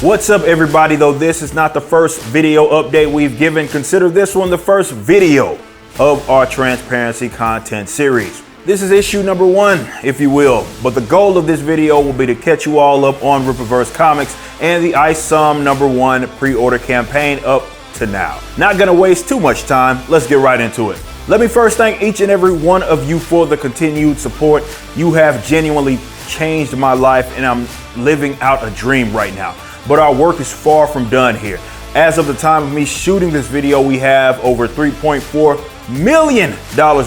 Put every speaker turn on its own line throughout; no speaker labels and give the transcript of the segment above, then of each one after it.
What's up, everybody? Though this is not the first video update we've given, consider this one the first video of our transparency content series. This is issue number 1, if you will, but the goal of this video will be to catch you all up on Rippaverse comics and the Isom #1 pre-order campaign up to now. Not gonna waste too much time, let's get right into it. Let me first thank each and every one of you for the continued support. You have genuinely changed my life and I'm living out a dream right now. But our work is far from done here. As of the time of me shooting this video, we have over $3.4 million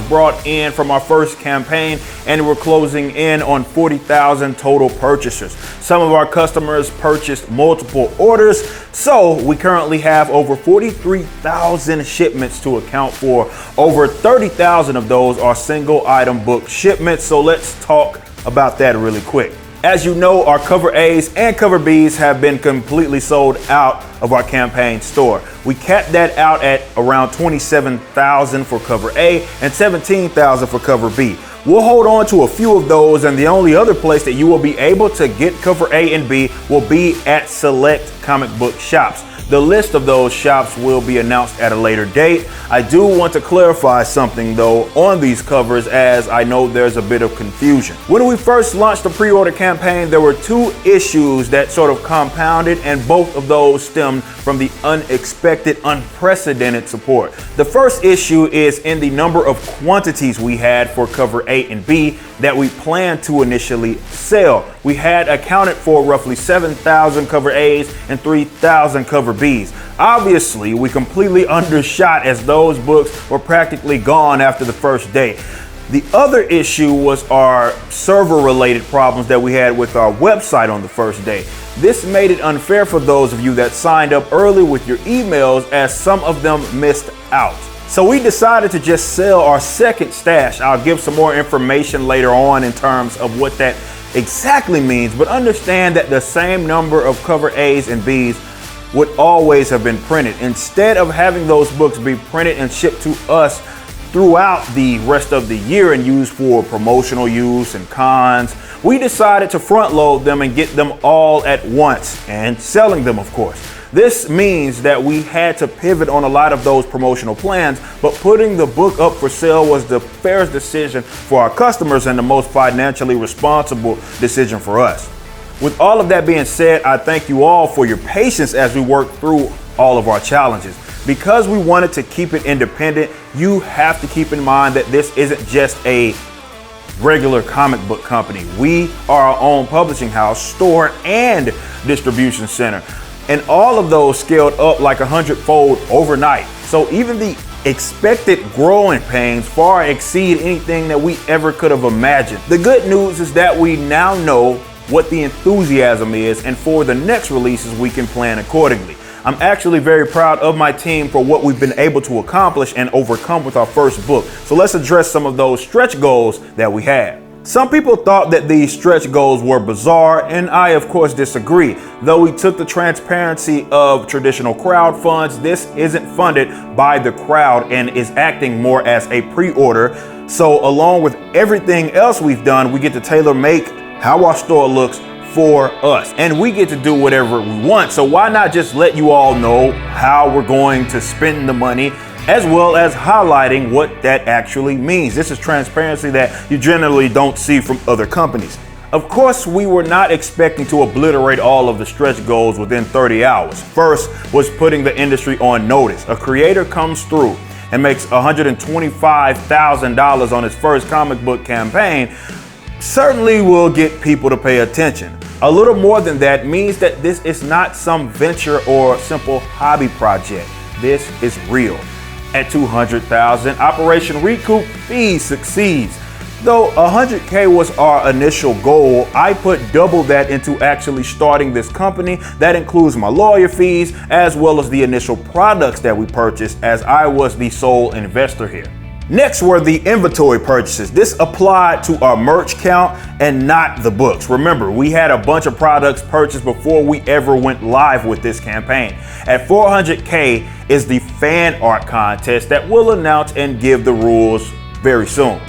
brought in from our first campaign, and we're closing in on 40,000 total purchasers. Some of our customers purchased multiple orders, so we currently have over 43,000 shipments to account for. Over 30,000 of those are single item book shipments, so let's talk about that really quick. As you know, our cover A's and cover B's have been completely sold out of our campaign store. We capped that out at around 27,000 for cover A and 17,000 for cover B. We'll hold on to a few of those, and the only other place that you will be able to get cover A and B will be at select comic book shops. The list of those shops will be announced at a later date. I do want to clarify something though on these covers, as I know there's a bit of confusion. When we first launched the pre-order campaign, there were 2 issues that sort of compounded, and both of those stemmed from the unexpected, unprecedented support. The first issue is in the number of quantities we had for cover A and B that we planned to initially sell. We had accounted for roughly 7,000 cover A's and 3,000 cover B's. Obviously, we completely undershot, as those books were practically gone after the first day. The other issue was our server-related problems that we had with our website on the first day. This made it unfair for those of you that signed up early with your emails, as some of them missed out. So we decided to just sell our second stash. I'll give some more information later on in terms of what that exactly means, but understand that the same number of cover A's and B's would always have been printed. Instead of having those books be printed and shipped to us throughout the rest of the year and used for promotional use and cons, we decided to front load them and get them all at once, and selling them, of course. This means that we had to pivot on a lot of those promotional plans, but putting the book up for sale was the fairest decision for our customers and the most financially responsible decision for us. With all of that being said, I thank you all for your patience as we work through all of our challenges. Because we wanted to keep it independent, you have to keep in mind that this isn't just a regular comic book company. We are our own publishing house, store, and distribution center. And all of those scaled up like 100-fold overnight. So even the expected growing pains far exceed anything that we ever could have imagined. The good news is that we now know what the enthusiasm is, and for the next releases we can plan accordingly. I'm actually very proud of my team for what we've been able to accomplish and overcome with our first book. So let's address some of those stretch goals that we had. Some people thought that these stretch goals were bizarre, and I of course disagree. Though we took the transparency of traditional crowd funds, this isn't funded by the crowd and is acting more as a pre-order. So along with everything else we've done, we get to tailor make how our store looks for us, and we get to do whatever we want. So why not just let you all know how we're going to spend the money, as well as highlighting what that actually means. This is transparency that you generally don't see from other companies. Of course, we were not expecting to obliterate all of the stretch goals within 30 hours. First was putting the industry on notice. A creator comes through and makes $125,000 on his first comic book campaign, certainly will get people to pay attention. A little more than that means that this is not some venture or simple hobby project. This is real. At 200,000, Operation Recoup Fees succeeds. Though 100K was our initial goal, I put double that into actually starting this company. That includes my lawyer fees as well as the initial products that we purchased, as I was the sole investor here. Next were the inventory purchases. This applied to our merch count and not the books. Remember, we had a bunch of products purchased before we ever went live with this campaign. At 400K is the fan art contest that we'll announce and give the rules very soon.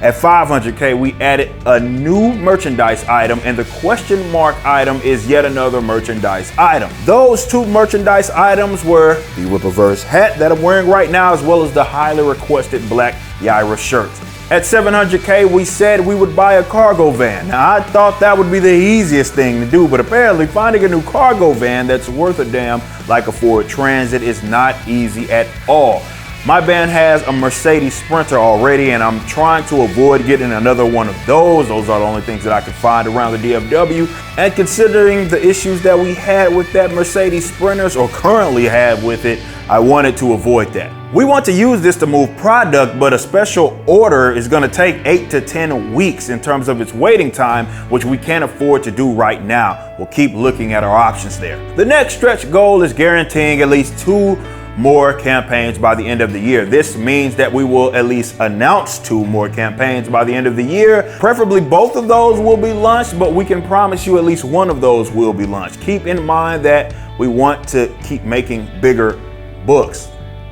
At 500K, we added a new merchandise item, and the question mark item is yet another merchandise item. Those two merchandise items were the Rippaverse hat that I'm wearing right now, as well as the highly requested black Yaira shirt. At 700K, we said we would buy a cargo van. Now, I thought that would be the easiest thing to do, but apparently finding a new cargo van that's worth a damn like a Ford Transit is not easy at all. My band has a Mercedes Sprinter already, and I'm trying to avoid getting another one of those. Those are the only things that I can find around the DFW. And considering the issues that we had with that Mercedes Sprinters, or currently have with it, I wanted to avoid that. We want to use this to move product, but a special order is going to take 8 to 10 weeks in terms of its waiting time, which we can't afford to do right now. We'll keep looking at our options there. The next stretch goal is guaranteeing at least 2 more campaigns by the end of the year. This means that we will at least announce 2 more campaigns by the end of the year. Preferably both of those will be launched, but we can promise you at least one of those will be launched. Keep in mind that we want to keep making bigger books.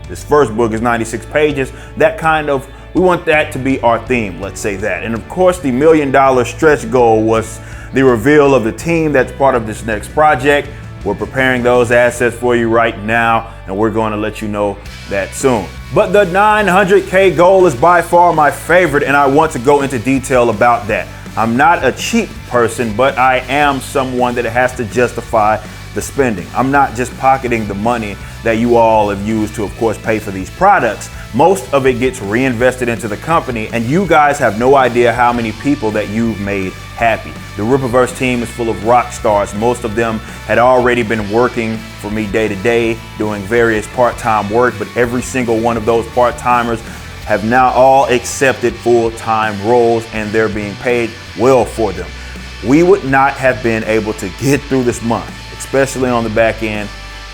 This first book is 96 pages. We want that to be our theme, let's say that. And of course, the $1 million stretch goal was the reveal of the team that's part of this next project. We're preparing those assets for you right now, and we're going to let you know that soon. But the 900K goal is by far my favorite, and I want to go into detail about that. I'm not a cheap person, but I am someone that has to justify the spending. I'm not just pocketing the money that you all have used to, of course, pay for these products. Most of it gets reinvested into the company, and you guys have no idea how many people that you've made happy. The Rippaverse team is full of rock stars. Most of them had already been working for me day to day, doing various part-time work, but every single one of those part-timers have now all accepted full-time roles, and they're being paid well for them. We would not have been able to get through this month, especially on the back end,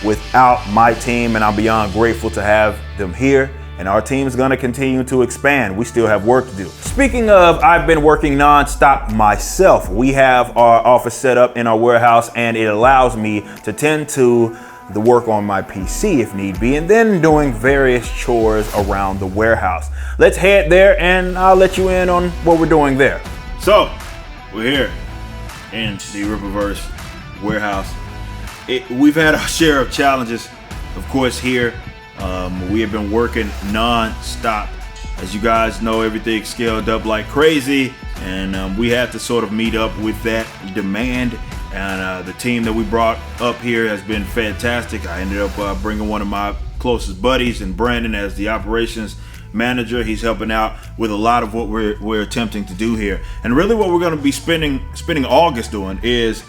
without my team, and I'm beyond grateful to have them here. And our team is going to continue to expand. We still have work to do. Speaking of, I've been working nonstop myself. We have our office set up in our warehouse, and it allows me to tend to the work on my PC if need be, and then doing various chores around the warehouse. Let's head there, and I'll let you in on what we're doing there. So, we're here in the Rippaverse warehouse. We've had our share of challenges, of course, here. We have been working non-stop. As you guys know, everything scaled up like crazy, and we had to sort of meet up with that demand. And the team that we brought up here has been fantastic. I ended up bringing one of my closest buddies, and Brandon, as the operations manager. He's helping out with a lot of what we're attempting to do here. And really what we're going to be spending August doing is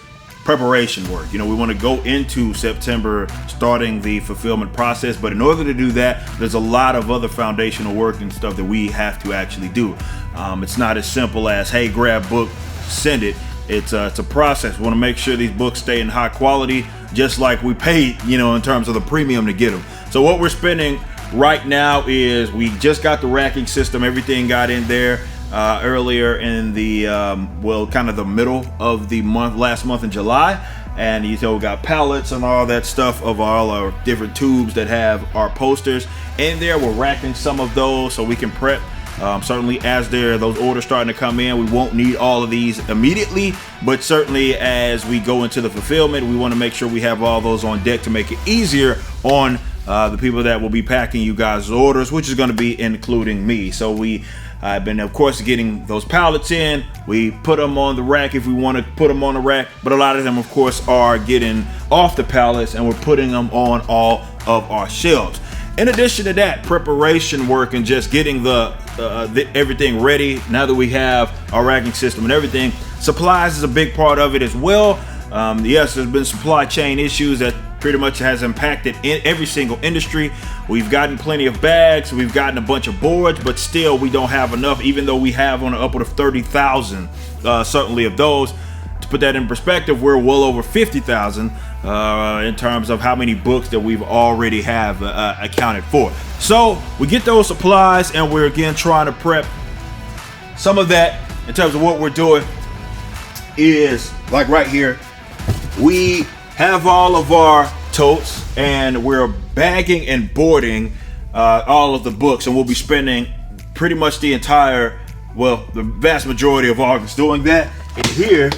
preparation work. You know, we want to go into September starting the fulfillment process, but in order to do that, there's a lot of other foundational work and stuff that we have to actually do. It's not as simple as, hey, grab book, send it. It's a process. We want to make sure these books stay in high quality, just like we paid, you know, in terms of the premium to get them. So what we're spending right now is, we just got the racking system. Everything got in there earlier in the kind of the middle of the month, last month in July, and you know, we got pallets and all that stuff of all our different tubes that have our posters in there. We're racking some of those so we can prep. Certainly as those orders starting to come in, we won't need all of these immediately, but certainly as we go into the fulfillment, we want to make sure we have all those on deck to make it easier on the people that will be packing you guys' orders, which is going to be including me. So I've been, of course, getting those pallets in. We put them on the rack if we want to put them on the rack, but a lot of them, of course, are getting off the pallets, and we're putting them on all of our shelves. In addition to that, preparation work and just getting everything ready. Now that we have our racking system and everything, supplies is a big part of it as well. Yes, there's been supply chain issues that pretty much has impacted in every single industry. We've gotten plenty of bags, we've gotten a bunch of boards, but still we don't have enough, even though we have on an upward of 30,000 certainly of those. To put that in perspective, we're well over 50,000 in terms of how many books that we've already have accounted for. So we get those supplies, and we're again trying to prep. Some of that in terms of what we're doing is like right here, we have all of our totes, and we're bagging and boarding all of the books, and we'll be spending pretty much the entire well, the vast majority of August doing that. And here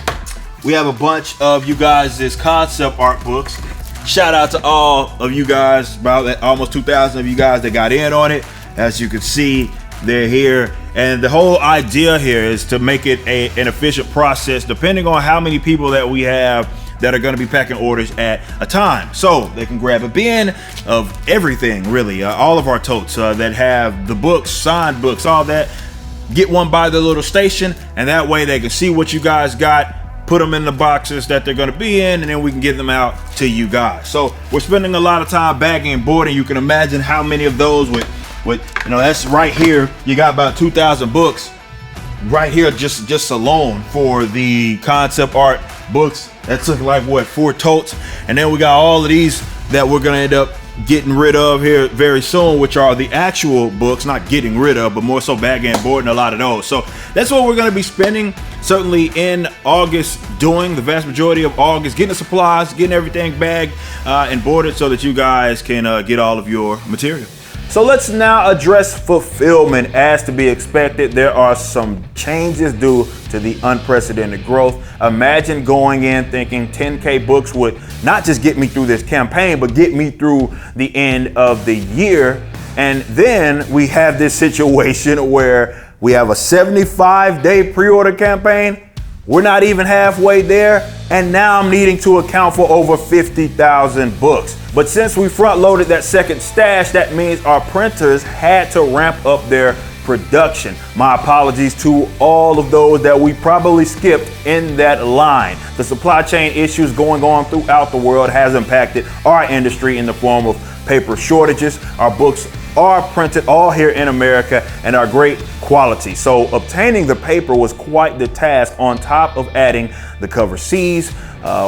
we have a bunch of you guys' concept art books. Shout out to all of you guys, about almost 2,000 of you guys that got in on it. As you can see, they're here. And the whole idea here is to make it an efficient process, depending on how many people that we have that are going to be packing orders at a time. So they can grab a bin of everything, really. All of our totes that have the books, signed books, all that. Get one by the little station, and that way they can see what you guys got, put them in the boxes that they're going to be in, and then we can get them out to you guys. So we're spending a lot of time bagging and boarding. You can imagine how many of those with that's right here. You got about 2,000 books right here, just alone for the concept art books. That took like what, 4 totes. And then we got all of these that we're gonna end up getting rid of here very soon, which are the actual books, not getting rid of, but more so bagging and boarding a lot of those. So that's what we're gonna be spending certainly in August doing, the vast majority of August, getting the supplies, getting everything bagged and boarded so that you guys can get all of your material. So let's now address fulfillment. As to be expected, there are some changes due to the unprecedented growth. Imagine going in thinking 10K books would not just get me through this campaign, but get me through the end of the year. And then we have this situation where we have a 75-day pre-order campaign. We're not even halfway there, and now I'm needing to account for over 50,000 books. But since we front loaded that second stash, that means our printers had to ramp up their production. My apologies to all of those that we probably skipped in that line. The supply chain issues going on throughout the world has impacted our industry in the form of paper shortages. Our books are printed all here in America and are great quality. So obtaining the paper was quite the task, on top of adding the cover C's.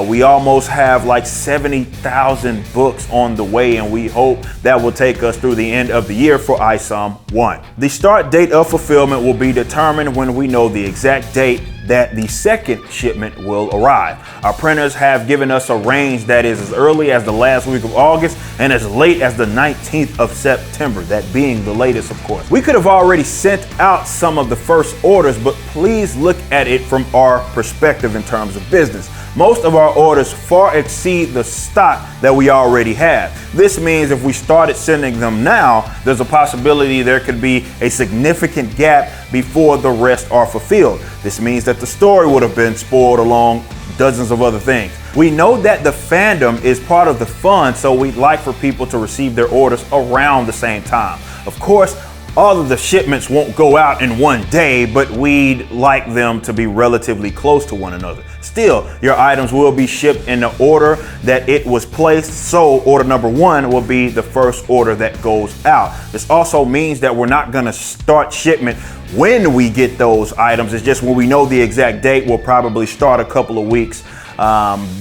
We almost have like 70,000 books on the way, and we hope that will take us through the end of the year for Isom 1. The start date of fulfillment will be determined when we know the exact date that the second shipment will arrive. Our printers have given us a range that is as early as the last week of August and as late as the 19th of September, that being the latest, of course. We could have already sent out some of the first orders, but please look at it from our perspective in terms of business. Most of our orders far exceed the stock that we already have. This means if we started sending them now, there's a possibility there could be a significant gap before the rest are fulfilled. This means that the story would have been spoiled along dozens of other things. We know that the fandom is part of the fun, so we'd like for people to receive their orders around the same time. Of course, all of the shipments won't go out in one day, but we'd like them to be relatively close to one another. Still, your items will be shipped in the order that it was placed, so order number 1 will be the first order that goes out. This also means that we're not gonna start shipment when we get those items. It's just when we know the exact date, we'll probably start a couple of weeks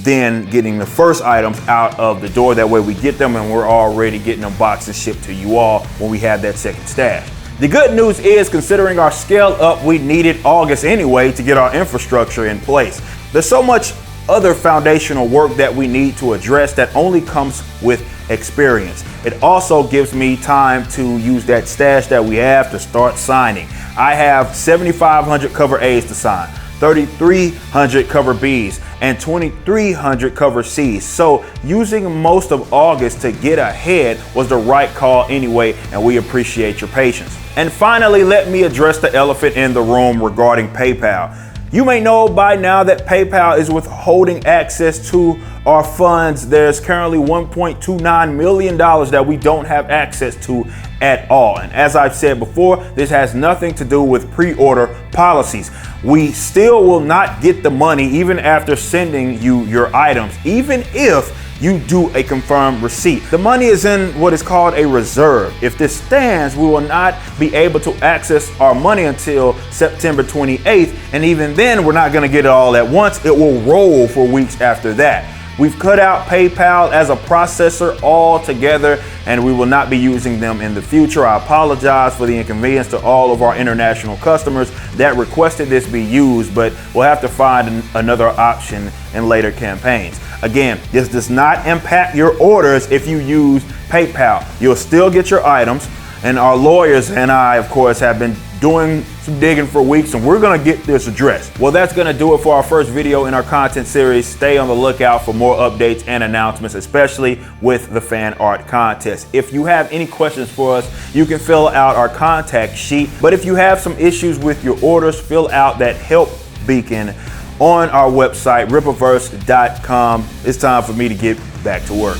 then getting the first items out of the door. That way we get them and we're already getting them boxed and shipped to you all when we have that second stash. The good news is, considering our scale up, we needed August anyway to get our infrastructure in place. There's so much other foundational work that we need to address that only comes with experience. It also gives me time to use that stash that we have to start signing. I have 7,500 cover A's to sign, 3,300 cover B's, and 2,300 cover C's. So using most of August to get ahead was the right call anyway, and we appreciate your patience. And finally, let me address the elephant in the room regarding PayPal. You may know by now that PayPal is withholding access to our funds. There's currently $1.29 million that we don't have access to at all. And as I've said before, this has nothing to do with pre-order policies. We still will not get the money even after sending you your items, even if you do a confirmed receipt. The money is in what is called a reserve. If this stands, we will not be able to access our money until September 28th. And even then, we're not gonna get it all at once. It will roll for weeks after that. We've cut out PayPal as a processor altogether, and we will not be using them in the future. I apologize for the inconvenience to all of our international customers that requested this be used, but we'll have to find another option in later campaigns. Again, this does not impact your orders if you use PayPal. You'll still get your items. And our lawyers and I, of course, have been doing some digging for weeks, and we're gonna get this addressed. Well, that's gonna do it for our first video in our content series. Stay on the lookout for more updates and announcements, especially with the fan art contest. If you have any questions for us, you can fill out our contact sheet. But if you have some issues with your orders, fill out that help beacon on our website, Rippaverse.com. It's time for me to get back to work.